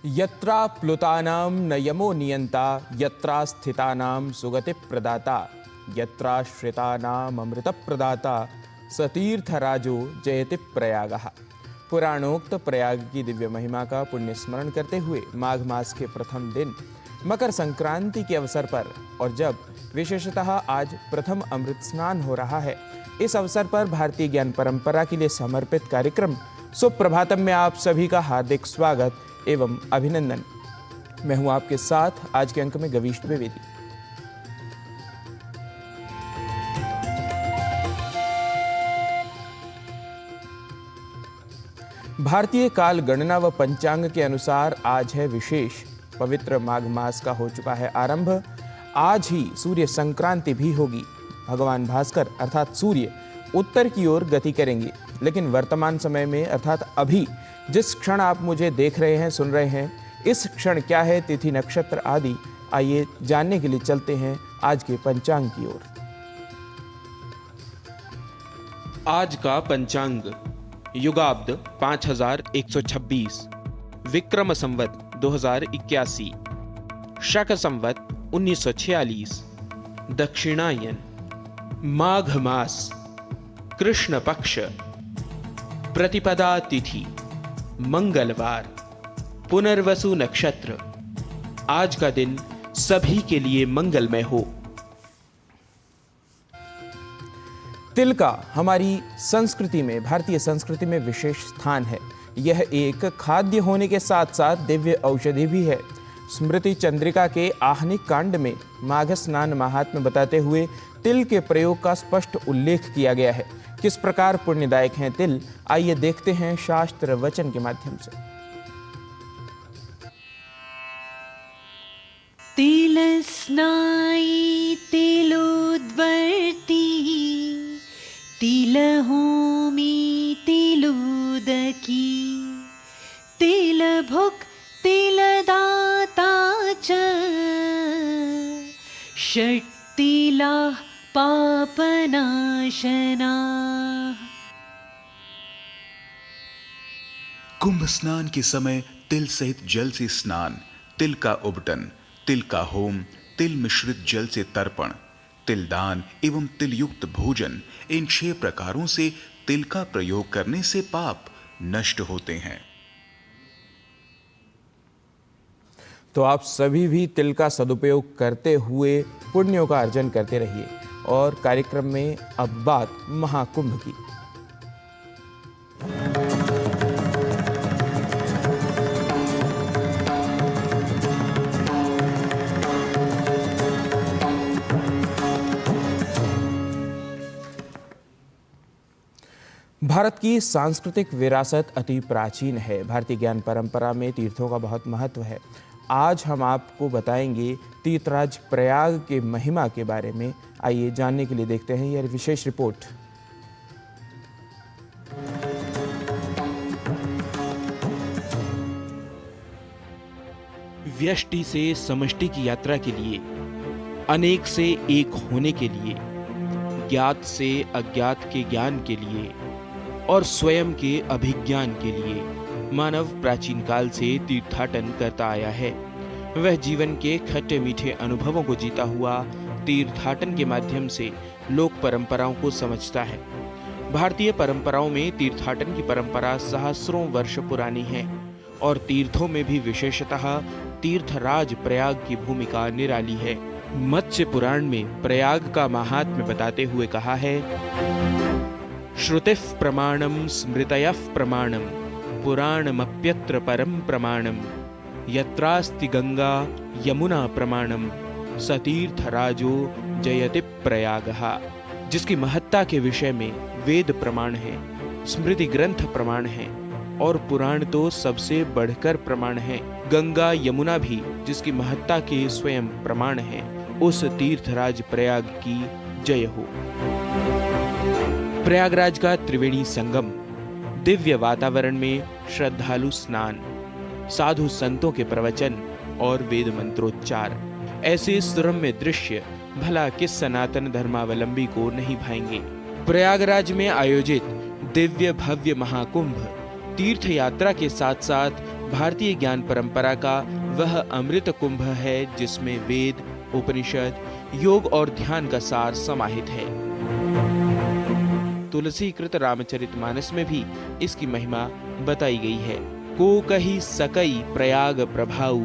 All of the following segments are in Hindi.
यत्रा प्लुतानां न यमो नियंता, यत्रा स्थितानां सुगति प्रदाता, यत्राश्रितानां अमृत प्रदाता, सतीर्थराजो जयति प्रयागः। पुराणोक्त प्रयाग की दिव्य महिमा का पुण्य स्मरण करते हुए माघ मास के प्रथम दिन मकर संक्रांति के अवसर पर और जब विशेषतः आज प्रथम अमृत स्नान हो रहा है, इस अवसर पर भारतीय ज्ञान परंपरा के लिए समर्पित कार्यक्रम सुप्रभातम में आप सभी का हार्दिक स्वागत एवं अभिनंदन। मैं हूं आपके साथ आज के अंक में गवीश द्विवेदी। भारतीय काल गणना व पंचांग के अनुसार आज है विशेष पवित्र माघ मास का हो चुका है आरंभ। आज ही सूर्य संक्रांति भी होगी। भगवान भास्कर अर्थात सूर्य उत्तर की ओर गति करेंगे, लेकिन वर्तमान समय में अर्थात अभी जिस क्षण आप मुझे देख रहे हैं, सुन रहे हैं, इस क्षण क्या है, तिथि नक्षत्र आदि, आइए जानने के लिए चलते हैं आज के पंचांग की ओर। आज का पंचांग युगाब्द 5126, विक्रम संवत 2081, शक संवत 1946, दक्षिणायन, माघ मास, कृष्ण पक्ष, प्रतिपदा तिथि मंगलवार, पुनर्वसु नक्षत्र। आज का दिन सभी के लिए मंगलमय हो। तिल का हमारी संस्कृति में, भारतीय संस्कृति में विशेष स्थान है। यह एक खाद्य होने के साथ साथ दिव्य औषधि भी है। स्मृति चंद्रिका के आहनिक कांड में माघ स्नान महात्म्य बताते हुए तिल के प्रयोग का स्पष्ट उल्लेख किया गया है। किस प्रकार पुण्यदायक हैं तिल, आइए देखते हैं शास्त्र वचन के माध्यम से। तिल स्नाई तिलोद्वर्ती, तिल होमी तिलोदकी, तिल भुक् तिल दाता च, षट्तिलाः पापनाशना। कुंभ स्नान के समय तिल सहित जल से स्नान, तिल का उबटन, तिल का होम, तिल मिश्रित जल से तर्पण, तिल दान एवं तिल युक्त भोजन, इन 6 प्रकारों से तिल का प्रयोग करने से पाप नष्ट होते हैं। तो आप सभी भी तिल का सदुपयोग करते हुए पुण्यों का अर्जन करते रहिए। और कार्यक्रम में अब बात महाकुंभ की। भारत की सांस्कृतिक विरासत अति प्राचीन है। भारतीय ज्ञान परंपरा में तीर्थों का बहुत महत्व है। आज हम आपको बताएंगे तीर्थराज प्रयाग के महिमा के बारे में। आइए जानने के लिए देखते हैं यह विशेष रिपोर्ट। व्यष्टि से समष्टि की यात्रा के लिए, अनेक से एक होने के लिए, ज्ञात से अज्ञात के ज्ञान के लिए और स्वयं के अभिज्ञान के लिए मानव प्राचीन काल से तीर्थाटन करता आया है। वह जीवन के खट्टे मीठे अनुभवों को जीता हुआ तीर्थाटन के माध्यम से लोक परंपराओं को समझता है। भारतीय परंपराओं में तीर्थाटन की परंपरा सहस्रों वर्ष पुरानी है और तीर्थों में भी विशेषतः तीर्थराज प्रयाग की भूमिका निराली है। मत्स्य पुराण में प्रयाग का महात्म्य बताते हुए कहा है, श्रुतिः प्रमाणम स्मृतयः प्रमाणम, पुराणमप्यत्र परम प्रमाणम, यत्रास्ति गंगा यमुना प्रमाणम, सतीर्थराजो जयति प्रयागः। जिसकी महत्ता के विषय में वेद प्रमाण है, स्मृति ग्रंथ प्रमाण है और पुराण तो सबसे बढ़कर प्रमाण है। गंगा यमुना भी जिसकी महत्ता के स्वयं प्रमाण है, उस तीर्थराज प्रयाग की जय हो। प्रयागराज का त्रिवेणी संगम, दिव्य वातावरण में श्रद्धालु स्नान, साधु संतों के प्रवचन और वेद मंत्रोच्चार, ऐसे सुरम्य दृश्य भला किस सनातन धर्मावलंबी को नहीं भाएंगे। प्रयागराज में आयोजित दिव्य भव्य महाकुंभ तीर्थ यात्रा के साथ साथ भारतीय ज्ञान परंपरा का वह अमृत कुंभ है जिसमें वेद, उपनिषद, योग और ध्यान का सार समाहित है। तुलसीकृत रामचरितमानस में भी इसकी महिमा बताई गई है। को कही सकई प्रयाग प्रभाऊ,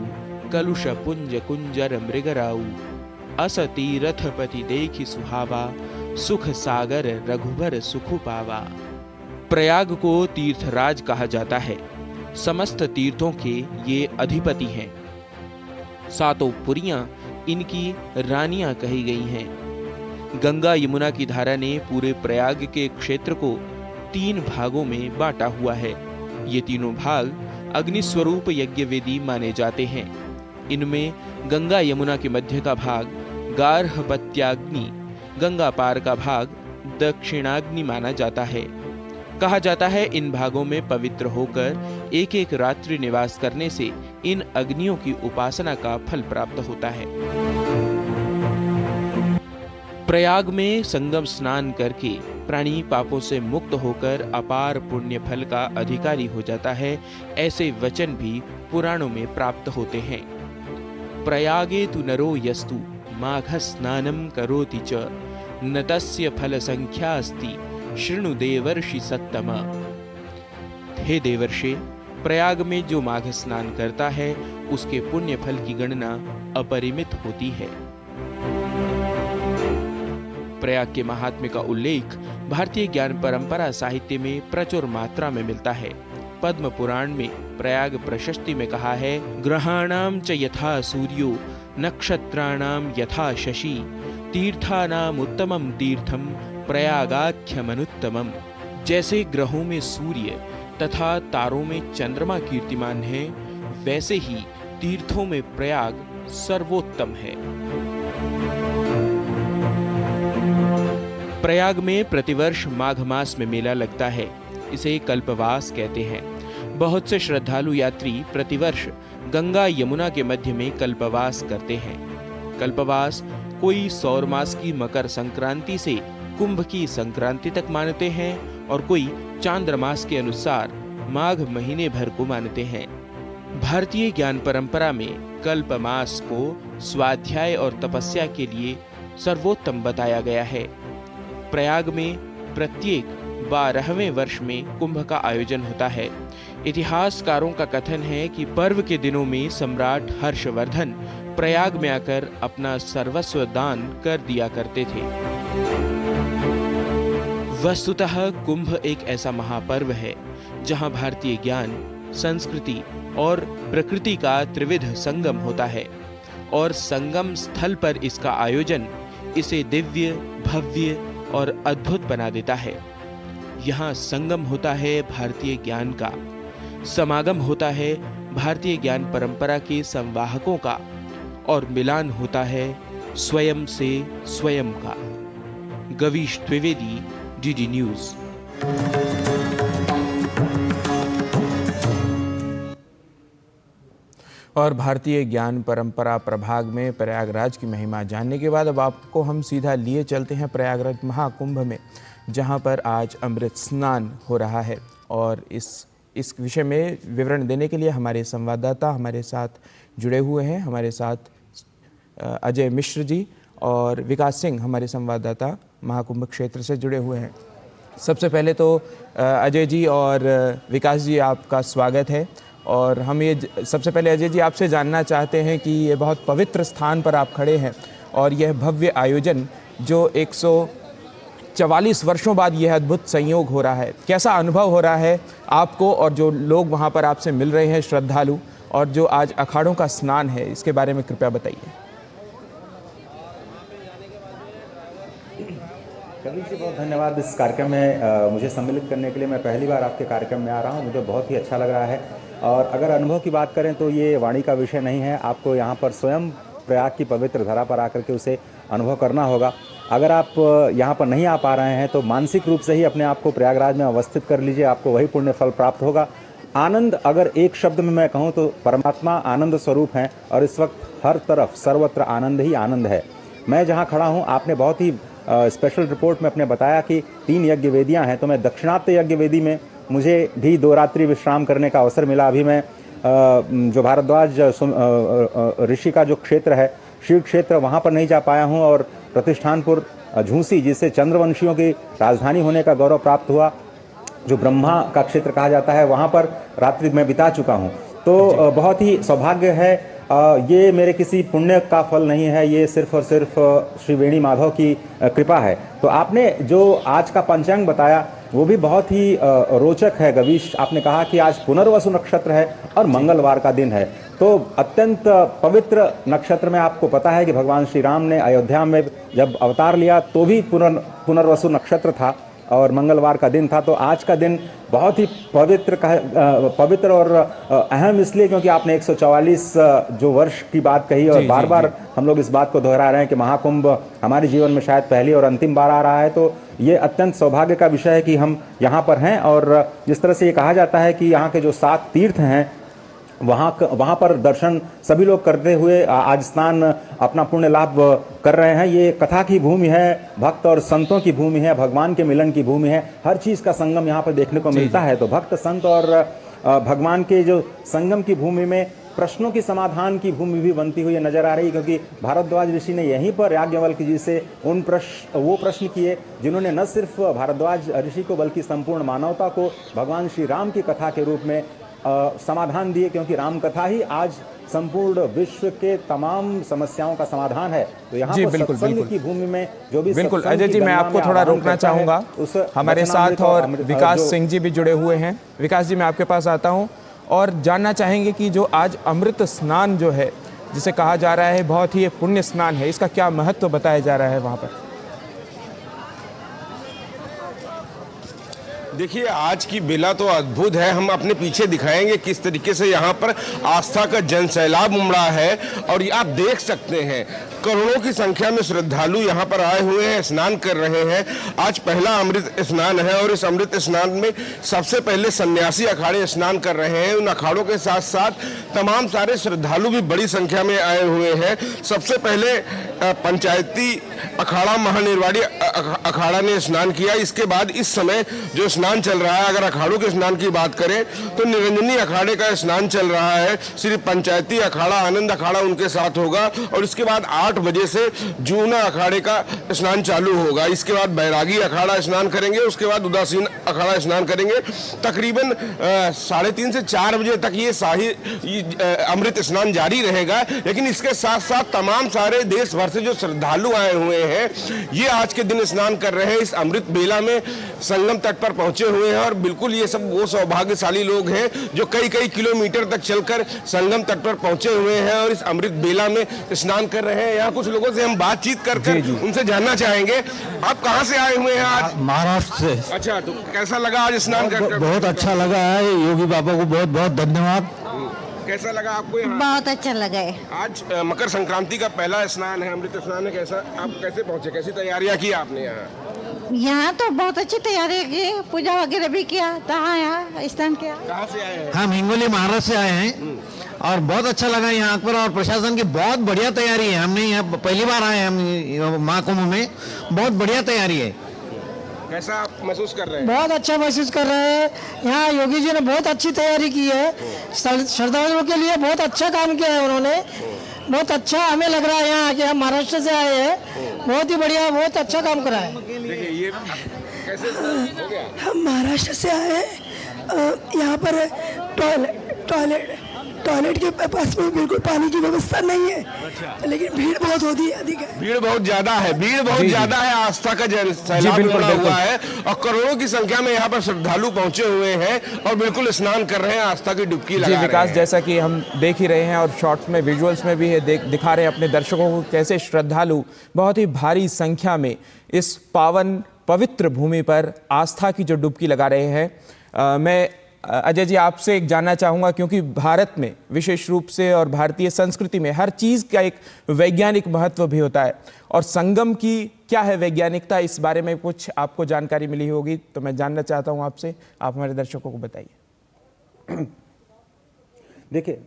कलुष पुंज कुंजर मृगराऊ, अस तीरथपति देखि सुहावा, सुख सागर रघुबर सुख पावा। प्रयाग को तीर्थराज कहा जाता है। समस्त तीर्थों के ये अधिपति हैं। सातों पुरियां इनकी रानियां कही गई हैं। गंगा यमुना की धारा ने पूरे प्रयाग के क्षेत्र को 3 भागों में बांटा हुआ है। ये तीनों भाग अग्नि स्वरूप यज्ञवेदी माने जाते हैं। इनमें गंगा यमुना के मध्य का भाग गार्हपत्याग्नि, गंगा पार का भाग दक्षिणाग्नि माना जाता है। कहा जाता है इन भागों में पवित्र होकर एक एक रात्रि निवास करने से इन अग्नियों की उपासना का फल प्राप्त होता है। प्रयाग में संगम स्नान करके प्राणी पापों से मुक्त होकर अपार पुण्य फल का अधिकारी हो जाता है। ऐसे वचन भी पुराणों में प्राप्त होते हैं। प्रयागे तु नरो यस्तु माघ स्नानम करोति च, न तस्य फल संख्या अस्ति शृणु देवर्षि सत्तम। हे देवर्षि, प्रयाग में जो माघ स्नान करता है उसके पुण्य फल की गणना अपरिमित होती है। प्रयाग के महात्म्य का उल्लेख भारतीय ज्ञान परंपरा साहित्य में प्रचुर मात्रा में मिलता है। पद्म पुराण में प्रयाग प्रशस्ति में कहा है, ग्रहाणाम च यथा सूर्यो नक्षत्राणाम यथा शशि, तीर्थानाम उत्तमम तीर्थम प्रयागाख्यमनुत्तमम। जैसे ग्रहों में सूर्य तथा तारों में चंद्रमा कीर्तिमान है, वैसे ही तीर्थों में प्रयाग सर्वोत्तम है। प्रयाग में प्रतिवर्ष माघ मास में मेला लगता है। इसे कल्पवास कहते हैं। बहुत से श्रद्धालु यात्री प्रतिवर्ष गंगा यमुना के मध्य में कल्पवास करते हैं। कल्पवास कोई सौर मास की मकर संक्रांति से कुंभ की संक्रांति तक मानते हैं और कोई चांद्रमास के अनुसार माघ महीने भर को मानते हैं। भारतीय ज्ञान परंपरा में कल्प मास को स्वाध्याय और तपस्या के लिए सर्वोत्तम बताया गया है। प्रयाग में प्रत्येक 12वें वर्ष में कुंभ का आयोजन होता है। इतिहासकारों का कथन है कि पर्व के दिनों में सम्राट हर्षवर्धन प्रयाग में आकर अपना सर्वस्व दान कर दिया करते थे। वस्तुतः कुंभ एक ऐसा महापर्व है जहां भारतीय ज्ञान, संस्कृति और प्रकृति का त्रिविध संगम होता है और संगम स्थल पर इसका आयोजन इसे दिव्य, भव्य और अद्भुत बना देता है। यहाँ संगम होता है भारतीय ज्ञान का, समागम होता है भारतीय ज्ञान परंपरा के संवाहकों का और मिलान होता है स्वयं से स्वयं का। Gavish Dwivedi, DD news. और भारतीय ज्ञान परंपरा प्रभाग में प्रयागराज की महिमा जानने के बाद अब आपको हम सीधा लिए चलते हैं प्रयागराज महाकुंभ में, जहां पर आज अमृत स्नान हो रहा है। और इस विषय में विवरण देने के लिए हमारे संवाददाता हमारे साथ जुड़े हुए हैं। हमारे साथ अजय मिश्र जी और विकास सिंह हमारे संवाददाता महाकुंभ क्षेत्र से जुड़े हुए हैं। सबसे पहले तो अजय जी और विकास जी, आपका स्वागत है। और हम ये सबसे पहले अजय जी आपसे जानना चाहते हैं कि ये बहुत पवित्र स्थान पर आप खड़े हैं और यह भव्य आयोजन जो 144 वर्षों बाद यह अद्भुत संयोग हो रहा है, कैसा अनुभव हो रहा है आपको और जो लोग वहाँ पर आपसे मिल रहे हैं श्रद्धालु, और जो आज अखाड़ों का स्नान है, इसके बारे में कृपया बताइए। कवि जी, बहुत धन्यवाद इस कार्यक्रम में मुझे सम्मिलित करने के लिए। मैं पहली बार आपके कार्यक्रम में आ रहा हूँ, मुझे बहुत ही अच्छा लग रहा है। और अगर अनुभव की बात करें तो ये वाणी का विषय नहीं है, आपको यहाँ पर स्वयं प्रयाग की पवित्र धरा पर आकर के उसे अनुभव करना होगा। अगर आप यहाँ पर नहीं आ पा रहे हैं तो मानसिक रूप से ही अपने आप को प्रयागराज में अवस्थित कर लीजिए, आपको वही पुण्य फल प्राप्त होगा। आनंद, अगर एक शब्द में मैं कहूँ तो परमात्मा आनंद स्वरूप हैं और इस वक्त हर तरफ सर्वत्र आनंद ही आनंद है। मैं जहाँ खड़ा हूँ, आपने बहुत ही स्पेशल रिपोर्ट में अपने बताया कि 3 यज्ञ वेदियाँ हैं, तो मैं दक्षिणात्य यज्ञ वेदी में मुझे भी 2 रात्रि विश्राम करने का अवसर मिला। अभी मैं जो भारद्वाज ऋषि का जो क्षेत्र है, शिव क्षेत्र, वहाँ पर नहीं जा पाया हूँ। और प्रतिष्ठानपुर झूसी, जिसे चंद्रवंशियों की राजधानी होने का गौरव प्राप्त हुआ, जो ब्रह्मा का क्षेत्र कहा जाता है, वहाँ पर रात्रि मैं बिता चुका हूँ। तो बहुत ही सौभाग्य है। ये मेरे किसी पुण्य का फल नहीं है, ये सिर्फ और सिर्फ श्री वेणी माधव की कृपा है। तो आपने जो आज का पंचांग बताया वो भी बहुत ही रोचक है गवीश। आपने कहा कि आज पुनर्वसु नक्षत्र है और मंगलवार का दिन है, तो अत्यंत पवित्र नक्षत्र में आपको पता है कि भगवान श्री राम ने अयोध्या में जब अवतार लिया तो भी पुनर्वसु नक्षत्र था और मंगलवार का दिन था। तो आज का दिन बहुत ही पवित्र और अहम इसलिए क्योंकि आपने 144 जो वर्ष की बात कही और बार बार हम लोग इस बात को दोहरा रहे हैं कि महाकुंभ हमारे जीवन में शायद पहली और अंतिम बार आ रहा है। तो ये अत्यंत सौभाग्य का विषय है कि हम यहाँ पर हैं। और जिस तरह से ये कहा जाता है कि यहाँ के जो 7 तीर्थ हैं वहाँ पर दर्शन सभी लोग करते हुए आज स्नान अपना पुण्य लाभ कर रहे हैं। ये कथा की भूमि है, भक्त और संतों की भूमि है, भगवान के मिलन की भूमि है, हर चीज़ का संगम यहाँ पर देखने को मिलता है। तो भक्त संत और भगवान के जो संगम की भूमि में प्रश्नों की समाधान की भूमि भी बनती हुई नजर आ रही है, क्योंकि भारद्वाज ऋषि ने यहीं पर याज्ञवल्क्य जी से वो प्रश्न किए जिन्होंने न सिर्फ भारद्वाज ऋषि को बल्कि संपूर्ण मानवता को भगवान श्री राम की कथा के रूप में समाधान दिए, क्योंकि राम कथा ही आज संपूर्ण विश्व के तमाम समस्याओं का समाधान है। तो यहाँ पर सत्संग की भूमि में जो भी बिल्कुल अजय जी, मैं आपको थोड़ा रोकना चाहूँगा। हमारे साथ और विकास सिंह जी भी जुड़े हुए हैं। विकास जी, मैं आपके पास आता हूँ और जानना चाहेंगे कि जो आज अमृत स्नान जो है, जिसे कहा जा रहा है बहुत ही पुण्य स्नान है, इसका क्या महत्व बताया जा रहा है वहाँ पर? देखिए, आज की बेला तो अद्भुत है। हम अपने पीछे दिखाएंगे किस तरीके से यहाँ पर आस्था का जनसैलाब उमड़ा है और आप देख सकते हैं करोड़ों की संख्या में श्रद्धालु यहाँ पर आए हुए हैं, स्नान कर रहे हैं। आज पहला अमृत स्नान है और इस अमृत स्नान में सबसे पहले सन्यासी अखाड़े स्नान कर रहे हैं। उन अखाड़ों के साथ साथ तमाम सारे श्रद्धालु भी बड़ी संख्या में आए हुए हैं। सबसे पहले पंचायती अखाड़ा महानिर्वाणी अखाड़ा ने स्नान किया। इसके बाद इस समय जो स्नान चल रहा है, अगर अखाड़ों के स्नान की बात करें तो निरंजनी अखाड़े का स्नान चल रहा है। सिर्फ पंचायती अखाड़ा आनंद अखाड़ा उनके साथ होगा और इसके बाद 8 बजे से जूना अखाड़े का स्नान चालू होगा। इसके बाद बैरागी अखाड़ा स्नान करेंगे, उसके बाद उदासीन अखाड़ा स्नान करेंगे। तकरीबन 3:30 से 4 बजे तक ये शाही अमृत स्नान जारी रहेगा। लेकिन इसके साथ साथ तमाम सारे देश भर से जो श्रद्धालु आए हुए हैं, ये आज के दिन स्नान कर रहे हैं। इस अमृत बेला में संगम तट पर पहुंचे हुए हैं और बिल्कुल ये सब वो सौभाग्यशाली लोग हैं जो कई किलोमीटर तक चलकर संगम तट पर पहुंचे हुए हैं और इस अमृत बेला में स्नान कर रहे हैं। यहाँ कुछ लोगों से हम बातचीत कर उनसे जानना चाहेंगे, आप कहाँ से आए हुए हैं आज? महाराष्ट्र से। अच्छा, तो कैसा लगा आज स्नान कर? बहुत अच्छा लगा है। योगी बाबा को बहुत बहुत धन्यवाद। कैसा लगा आपको यहाँ? बहुत अच्छा लगा है। आज मकर संक्रांति का पहला स्नान है, अमृत स्नान है। कैसा, आप कैसे पहुँचे, कैसी तैयारियाँ की आपने यहाँ? यहाँ तो बहुत अच्छी तैयारी की, पूजा वगैरह भी किया, यहाँ स्नान किया। कहाँ से आए हैं? हम हिंगोली महाराष्ट्र से आए हैं और बहुत अच्छा लगा यहाँ पर और प्रशासन की बहुत बढ़िया तैयारी है। हमने यहाँ पहली बार आए हैं हम महाकुंभ में, बहुत बढ़िया तैयारी है। कैसा आप महसूस कर रहे हैं? बहुत अच्छा महसूस कर रहे हैं। यहाँ योगी जी ने बहुत अच्छी तैयारी की है, श्रद्धालुओं के लिए बहुत अच्छा काम किया है उन्होंने। बहुत अच्छा हमें लग रहा है यहाँ कि हम महाराष्ट्र से आए हैं, बहुत ही बढ़िया, बहुत अच्छा काम करा है। देखिए, ये कैसे हो गया? हम महाराष्ट्र से आए हैं। यहाँ पर टॉयलेट के पास में बिल्कुल पानी की व्यवस्था नहीं है, लेकिन भीड़ बहुत होती है, अधिक है। भीड़ बहुत ज्यादा है, भीड़ बहुत ज्यादा है। आस्था का सैलाब उमड़ा हुआ है और करोड़ों की संख्या में यहाँ पर श्रद्धालु पहुंचे हुए हैं और बिल्कुल स्नान कर रहे हैं, आस्था की डुबकी लगा रहे हैं। विकास, जैसा कि हम देख ही रहे हैं और शॉर्ट्स में विजुअल्स में भी है, दिखा रहे हैं अपने दर्शकों को कैसे श्रद्धालु बहुत ही भारी संख्या में इस पावन पवित्र भूमि पर आस्था की जो डुबकी लगा रहे हैं। मैं अजय जी आपसे एक जानना चाहूँगा, क्योंकि भारत में विशेष रूप से और भारतीय संस्कृति में हर चीज़ का एक वैज्ञानिक महत्व भी होता है और संगम की क्या है वैज्ञानिकता, इस बारे में कुछ आपको जानकारी मिली होगी, तो मैं जानना चाहता हूँ आपसे, आप हमारे दर्शकों को बताइए। देखिए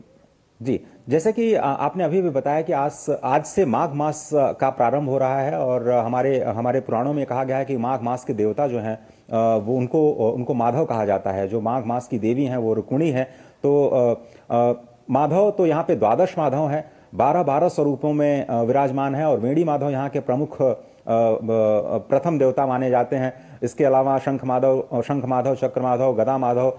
जी, जैसे कि आपने अभी भी बताया कि आज से माघ मास का प्रारंभ हो रहा है और हमारे पुराणों में कहा गया है कि माघ मास के देवता जो हैं वो उनको माधव कहा जाता है। जो माघ मास की देवी हैं वो रुक्मिणी है। तो माधव तो यहाँ पे 12 माधव हैं, 12 स्वरूपों में विराजमान है और वेणी माधव यहाँ के प्रमुख प्रथम देवता माने जाते हैं। इसके अलावा शंख माधव, चक्र माधव, गदा माधव,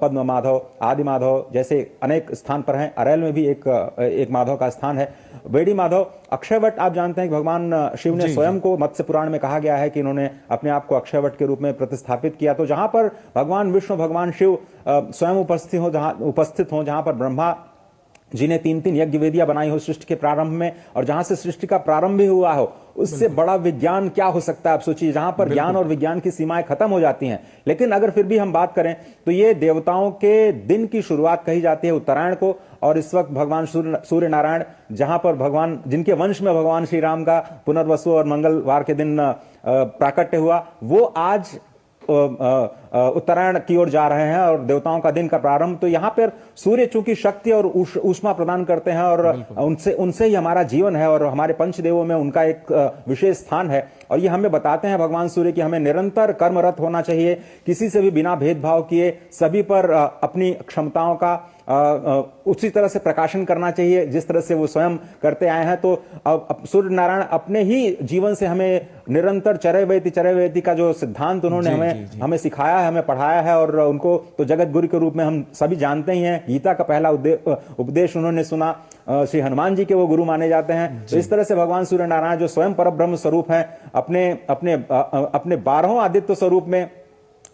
पद्म माधव, आदि माधव जैसे अनेक स्थान पर हैं। अरैल में भी एक माधव का स्थान है। वेणी माधव अक्षयवट, आप जानते हैं कि भगवान शिव ने स्वयं को मत्स्य पुराण में कहा गया है कि इन्होंने अपने आप को अक्षयवट के रूप में प्रतिस्थापित किया। तो जहां पर भगवान विष्णु, भगवान शिव स्वयं उपस्थित हो, जहां पर ब्रह्मा जी ने 3 यज्ञ वेदियां बनाई हो सृष्टि के प्रारंभ में, और जहां से सृष्टि का प्रारंभ भी हुआ हो, उससे बड़ा विज्ञान क्या हो सकता है। आप सोचिए, जहां पर ज्ञान और विज्ञान की सीमाएं खत्म हो जाती हैं। लेकिन अगर फिर भी हम बात करें तो ये देवताओं के दिन की शुरुआत कही जाती है उत्तरायण को। और इस वक्त भगवान सूर्य नारायण, जहां पर भगवान, जिनके वंश में भगवान श्री राम का पुनर्वसु और मंगलवार के दिन प्राकट्य हुआ, वो आज उत्तरायण की ओर जा रहे हैं और देवताओं का दिन का प्रारंभ। तो यहाँ पर सूर्य चूंकि शक्ति और ऊष्मा प्रदान करते हैं और उनसे ही हमारा जीवन है और हमारे पंचदेवों में उनका एक विशेष स्थान है। और ये हमें बताते हैं भगवान सूर्य कि हमें निरंतर कर्मरत होना चाहिए, किसी से भी बिना भेदभाव किए सभी पर अपनी क्षमताओं का उसी तरह से प्रकाशन करना चाहिए जिस तरह से वो स्वयं करते आए हैं। तो अब सूर्य नारायण अपने ही जीवन से हमें निरंतर चरैवेति का जो सिद्धांत उन्होंने हमें सिखाया है, हमें पढ़ाया है, और उनको तो जगत गुरु के रूप में हम सभी जानते ही हैं। गीता का पहला उपदेश उन्होंने सुना, श्री हनुमान जी के वो गुरु माने जाते हैं। तो इस तरह से भगवान सूर्य नारायण जो स्वयं परब्रह्म स्वरूप हैं, अपने 12 आदित्य स्वरूप में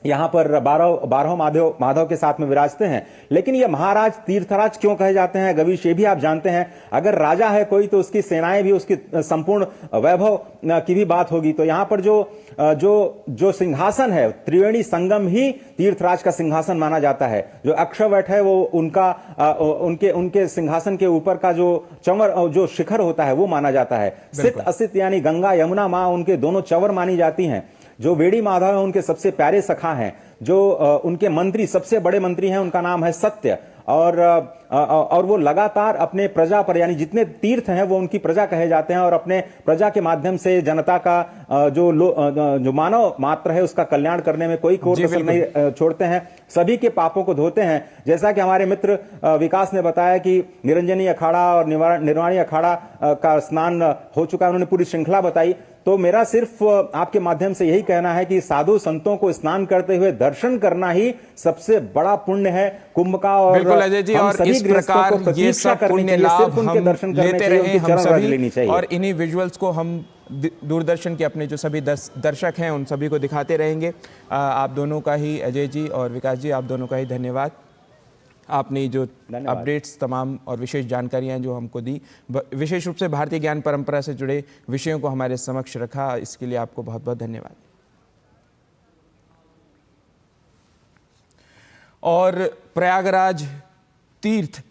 यहाँ पर 12 माधव के साथ में विराजते हैं। लेकिन ये महाराज तीर्थराज क्यों कहे जाते हैं गवीश, ये भी आप जानते हैं। अगर राजा है कोई तो उसकी सेनाएं भी, उसकी संपूर्ण वैभव की भी बात होगी। तो यहाँ पर जो सिंहासन है, त्रिवेणी संगम ही तीर्थराज का सिंहासन माना जाता है। जो अक्षयवट है वो उनके सिंहासन के ऊपर का जो चंवर, जो शिखर होता है वो माना जाता है। सित असित यानी गंगा यमुना माँ उनके दोनों चंवर मानी जाती हैं। जो वेणी माधव है उनके सबसे प्यारे सखा हैं। जो उनके मंत्री, सबसे बड़े मंत्री हैं, उनका नाम है सत्य। और वो लगातार अपने प्रजा पर, यानी जितने तीर्थ हैं वो उनकी प्रजा कहे जाते हैं, और अपने प्रजा के माध्यम से जनता का जो मानव मात्र है उसका कल्याण करने में कोई कोर कसर नहीं छोड़ते हैं। सभी के पापों को धोते हैं। जैसा कि हमारे मित्र विकास ने बताया कि निरंजनी अखाड़ा और निर्वाणी अखाड़ा का स्नान हो चुका है, उन्होंने पूरी श्रृंखला बताई। तो मेरा सिर्फ आपके माध्यम से यही कहना है कि साधु संतों को स्नान करते हुए दर्शन करना ही सबसे बड़ा पुण्य है कुंभ का। और बिल्कुल अजय जी, और इस प्रकार ये सब पुण्य लाभ हम लेते रहे हम सभी, और इन्हीं विजुअल्स को हम दूरदर्शन के अपने जो सभी दर्शक हैं उन सभी को दिखाते रहेंगे। आप दोनों का ही, अजय जी और विकास जी, आप दोनों का ही धन्यवाद। आपने जो अपडेट्स तमाम और विशेष जानकारियां जो हमको दी, विशेष रूप से भारतीय ज्ञान परंपरा से जुड़े विषयों को हमारे समक्ष रखा, इसके लिए आपको बहुत बहुत धन्यवाद। और प्रयागराज तीर्थ,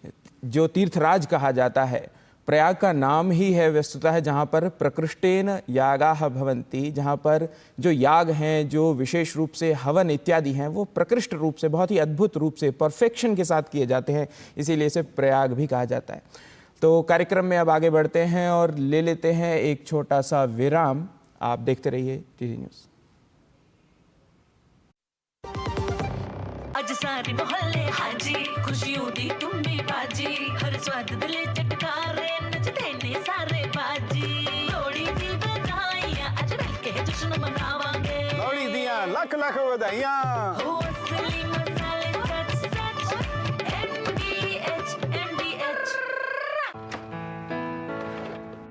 जो तीर्थराज कहा जाता है, प्रयाग का नाम ही है वस्तुतः जहाँ पर प्रकृष्टेन यागाः भवन्ति, जहाँ पर जो याग हैं, जो विशेष रूप से हवन इत्यादि हैं, वो प्रकृष्ट रूप से, बहुत ही अद्भुत रूप से, परफेक्शन के साथ किए जाते हैं, इसीलिए इसे प्रयाग भी कहा जाता है। तो कार्यक्रम में अब आगे बढ़ते हैं और ले लेते हैं एक छोटा सा विराम। आप देखते रहिए टीवी न्यूज़। अज सारे मोहल्ले हाजी, खुशियों दी तुम्बी बाजी, हर स्वाद दिले चटकारे, नचते ने सारे बाजी। लोहड़ी दी बधाइयां, अज मिलके जश्न मनावांगे। लोहड़ी दियां लख लख बधाइयां। हो असली मसाले सच सच, MDH।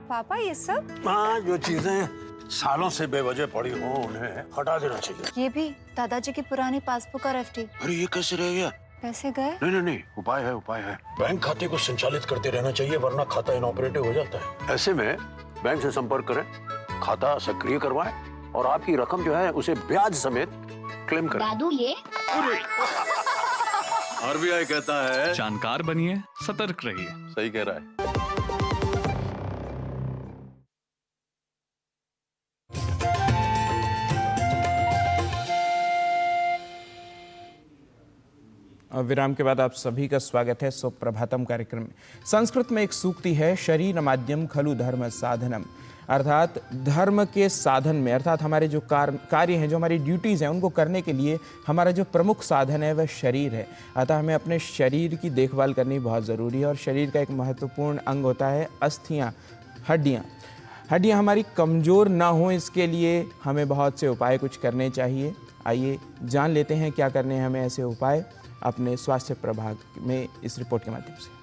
पापा ये सब? हाँ, जो चीजें सालों से बेवजह पड़ी हो उन्हें हटा देना चाहिए। ये भी दादाजी की पुरानी पासबुक और FD। अरे ये कैसे रह गया? पैसे गए? नहीं, उपाय है। बैंक खाते को संचालित करते रहना चाहिए, वरना खाता इनऑपरेटिव हो जाता है। ऐसे में बैंक से संपर्क करें, खाता सक्रिय करवाएं और आपकी रकम जो है उसे ब्याज समेत क्लेम करें। दादू ये RBI कहता है जानकार बनिए, सतर्क रहिए। सही कह रहा है। विराम के बाद आप सभी का स्वागत है सुप्रभातम कार्यक्रम में। संस्कृत में एक सूक्ति है, शरीर माध्यम खलु धर्म साधनम। अर्थात धर्म के साधन में, अर्थात हमारे जो कार्य हैं, जो हमारी ड्यूटीज़ हैं, उनको करने के लिए हमारा जो प्रमुख साधन है वह शरीर है। अतः हमें अपने शरीर की देखभाल करनी बहुत ज़रूरी है। और शरीर का एक महत्वपूर्ण अंग होता है अस्थियाँ, हड्डियाँ। हड्डियाँ हमारी कमज़ोर ना हो, इसके लिए हमें बहुत से उपाय कुछ करने चाहिए। आइए जान लेते हैं क्या करने हैं हमें ऐसे उपाय अपने स्वास्थ्य प्रभाग में इस रिपोर्ट के माध्यम से।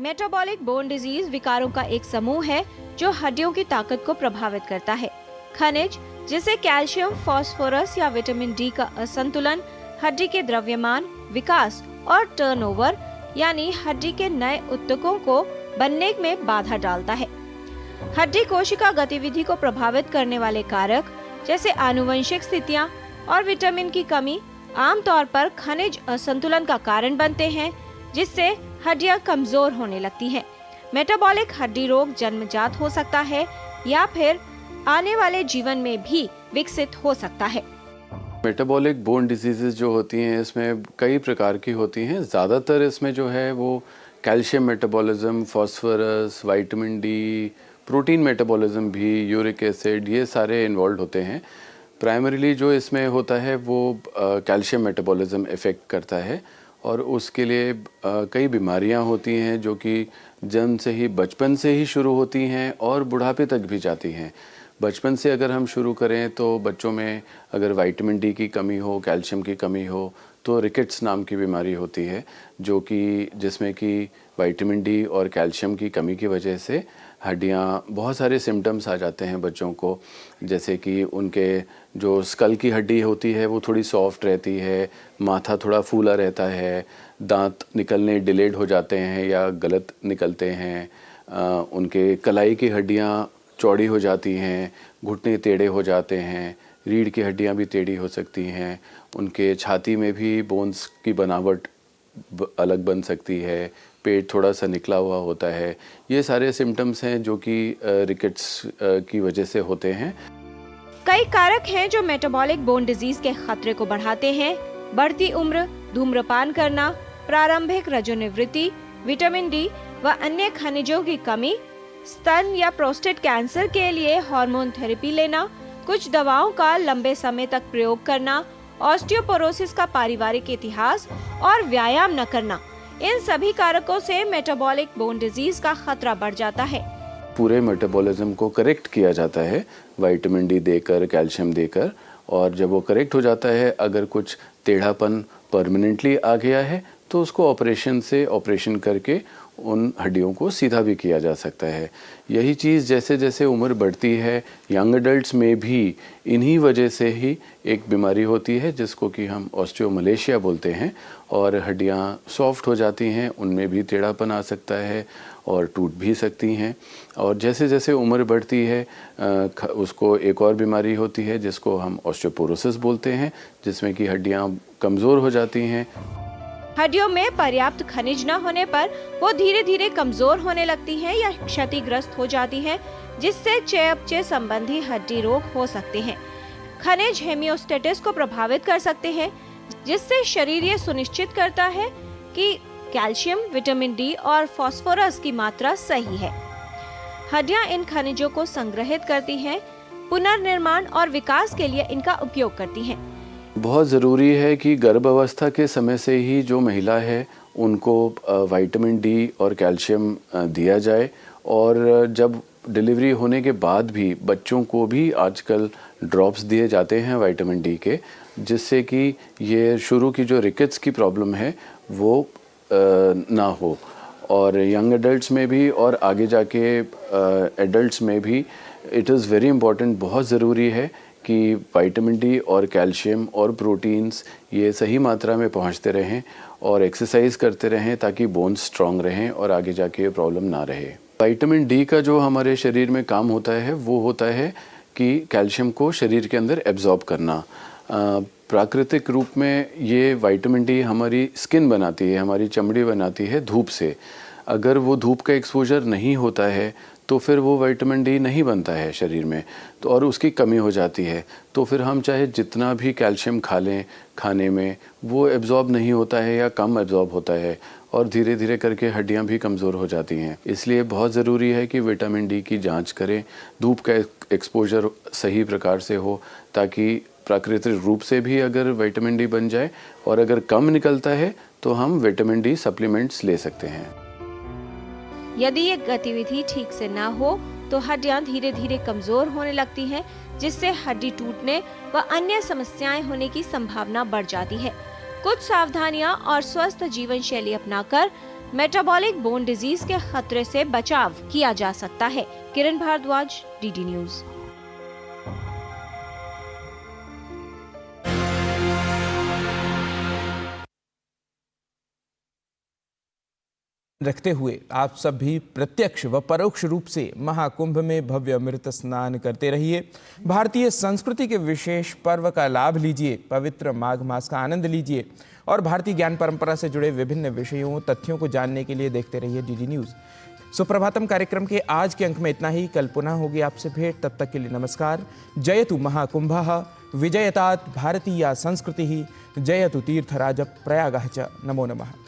मेटाबॉलिक बोन डिजीज विकारों का एक समूह है जो हड्डियों की ताकत को प्रभावित करता है। खनिज जैसे कैल्शियम, फास्फोरस या विटामिन डी का असंतुलन हड्डी के द्रव्यमान, विकास और टर्नओवर यानी हड्डी के नए ऊतकों को बनने में बाधा डालता है। हड्डी कोशिका गतिविधि को प्रभावित करने वाले कारक जैसे आनुवंशिक स्थितियां और विटामिन की कमी आमतौर पर खनिज असंतुलन का कारण बनते हैं, जिससे हड्डियां कमजोर होने लगती हैं। मेटाबॉलिक हड्डी रोग जन्मजात हो सकता है या फिर आने वाले जीवन में भी विकसित हो सकता है। मेटाबॉलिक बोन डिजीजेज जो होती हैं इसमें कई प्रकार की होती हैं। ज़्यादातर इसमें जो है वो calcium metabolism, phosphorus, vitamin D, protein metabolism भी, यूरिक एसिड, ये सारे इन्वॉल्व होते हैं। प्राइमरीली जो इसमें होता है वो कैल्शियम मेटाबॉलिज्म इफ़ेक्ट करता है और उसके लिए कई बीमारियां होती हैं जो कि जन्म से ही, बचपन से ही शुरू होती हैं और बुढ़ापे तक भी जाती हैं। बचपन से अगर हम शुरू करें तो बच्चों में अगर विटामिन डी की कमी हो, कैल्शियम की कमी हो तो रिकेट्स नाम की बीमारी होती है, जो कि जिसमें कि विटामिन डी और कैल्शियम की कमी की वजह से हड्डियाँ, बहुत सारे सिम्टम्स आ जाते हैं बच्चों को, जैसे कि उनके जो स्कल की हड्डी होती है वो थोड़ी सॉफ्ट रहती है, माथा थोड़ा फूला रहता है, दांत निकलने डिलेड हो जाते हैं या गलत निकलते हैं, उनके कलाई की हड्डियाँ चौड़ी हो जाती हैं, घुटने टेढ़े हो जाते हैं, रीढ़ की हड्डियाँ भी टेढ़ी हो सकती हैं, उनके छाती में भी बोन्स की बनावट अलग बन सकती है, पेट थोड़ा सा निकला हुआ होता है। ये सारे सिम्टम्स हैं जो कि रिकेट्स की वजह से होते हैं। कई कारक हैं जो मेटाबॉलिक बोन डिजीज के खतरे को बढ़ाते हैं। बढ़ती उम्र, धूम्रपान करना, प्रारंभिक रजोनिवृत्ति, विटामिन डी व अन्य खनिजों की कमी, स्तन या प्रोस्टेट कैंसर के लिए हार्मोन थेरेपी लेना, कुछ दवाओं का लंबे समय तक प्रयोग करना, ऑस्टियोपोरोसिस का पारिवारिक इतिहास और व्यायाम न करना, इन सभी कारकों से मेटाबॉलिक बोन डिजीज का खतरा बढ़ जाता है। पूरे मेटाबॉलिज्म को करेक्ट किया जाता है विटामिन डी देकर, कैल्शियम देकर, और जब वो करेक्ट हो जाता है, अगर कुछ टेढ़ापन परमानेंटली आ गया है तो उसको ऑपरेशन करके उन हड्डियों को सीधा भी किया जा सकता है। यही चीज़ जैसे जैसे उम्र बढ़ती है, यंग एडल्ट्स में भी इन्हीं वजह से ही एक बीमारी होती है जिसको कि हम ऑस्टियोमलेशिया बोलते हैं, और हड्डियाँ सॉफ्ट हो जाती हैं, उनमें भी टेढ़ापन आ सकता है और टूट भी सकती हैं। और जैसे जैसे उम्र बढ़ती है उसको एक और बीमारी होती है जिसको हम ऑस्टियोपोरोसिस बोलते हैं, जिसमें कि हड्डियाँ कमज़ोर हो जाती हैं। हड्डियों में पर्याप्त खनिज न होने पर वो धीरे धीरे कमजोर होने लगती हैं या क्षतिग्रस्त हो जाती हैं, जिससे चयापचय संबंधी हड्डी रोग हो सकते हैं। खनिज हेमियोस्टेसिस को प्रभावित कर सकते हैं, जिससे शरीर ये सुनिश्चित करता है कि कैल्शियम, विटामिन डी और फास्फोरस की मात्रा सही है। हड्डियां इन खनिजों को संग्रहित करती हैं, पुनर्निर्माण और विकास के लिए इनका उपयोग करती हैं। बहुत ज़रूरी है कि गर्भ अवस्था के समय से ही जो महिला है उनको विटामिन डी और कैल्शियम दिया जाए, और जब डिलीवरी होने के बाद भी बच्चों को भी आजकल ड्रॉप्स दिए जाते हैं विटामिन डी के, जिससे कि ये शुरू की जो रिकेट्स की प्रॉब्लम है वो ना हो। और यंग एडल्ट्स में भी और आगे जाके एडल्ट्स में भी इट इज़ वेरी इम्पॉर्टेंट, बहुत ज़रूरी है कि विटामिन डी और कैल्शियम और प्रोटीन्स ये सही मात्रा में पहुंचते रहें और एक्सरसाइज करते रहें ताकि बोन्स स्ट्रांग रहें और आगे जाके ये प्रॉब्लम ना रहे। विटामिन डी का जो हमारे शरीर में काम होता है वो होता है कि कैल्शियम को शरीर के अंदर एब्जॉर्ब करना। प्राकृतिक रूप में ये विटामिन डी हमारी स्किन बनाती है, हमारी चमड़ी बनाती है धूप से। अगर वो धूप का एक्सपोजर नहीं होता है तो फिर वो विटामिन डी नहीं बनता है शरीर में, तो और उसकी कमी हो जाती है। तो फिर हम चाहे जितना भी कैल्शियम खा लें खाने में, वो एब्जॉर्ब नहीं होता है या कम एब्जॉर्ब होता है, और धीरे धीरे करके हड्डियां भी कमज़ोर हो जाती हैं। इसलिए बहुत ज़रूरी है कि विटामिन डी की जांच करें, धूप का एक्सपोजर सही प्रकार से हो, ताकि प्राकृतिक रूप से भी अगर विटामिन डी बन जाए, और अगर कम निकलता है तो हम विटामिन डी सप्लीमेंट्स ले सकते हैं। यदि ये गतिविधि ठीक से ना हो तो हड्डियां धीरे धीरे कमजोर होने लगती हैं, जिससे हड्डी टूटने व अन्य समस्याएं होने की संभावना बढ़ जाती है। कुछ सावधानियां और स्वस्थ जीवन शैली अपनाकर मेटाबॉलिक बोन डिजीज के खतरे से बचाव किया जा सकता है। किरण भारद्वाज, डीडी न्यूज। रखते हुए आप सब भी प्रत्यक्ष व परोक्ष रूप से महाकुंभ में भव्य अमृत स्नान करते रहिए। भारतीय संस्कृति के विशेष पर्व का लाभ लीजिए, पवित्र माघ मास का आनंद लीजिए और भारतीय ज्ञान परंपरा से जुड़े विभिन्न विषयों तथ्यों को जानने के लिए देखते रहिए डीडी न्यूज़। सुप्रभातम कार्यक्रम के आज के अंक में इतना ही। कल पुनः होगी आपसे भेंट, तब तक के लिए नमस्कार। जयतु महाकुंभः विजयतात् भारतीया संस्कृतिः, जयतु तीर्थराज प्रयागः च। नमो नमः।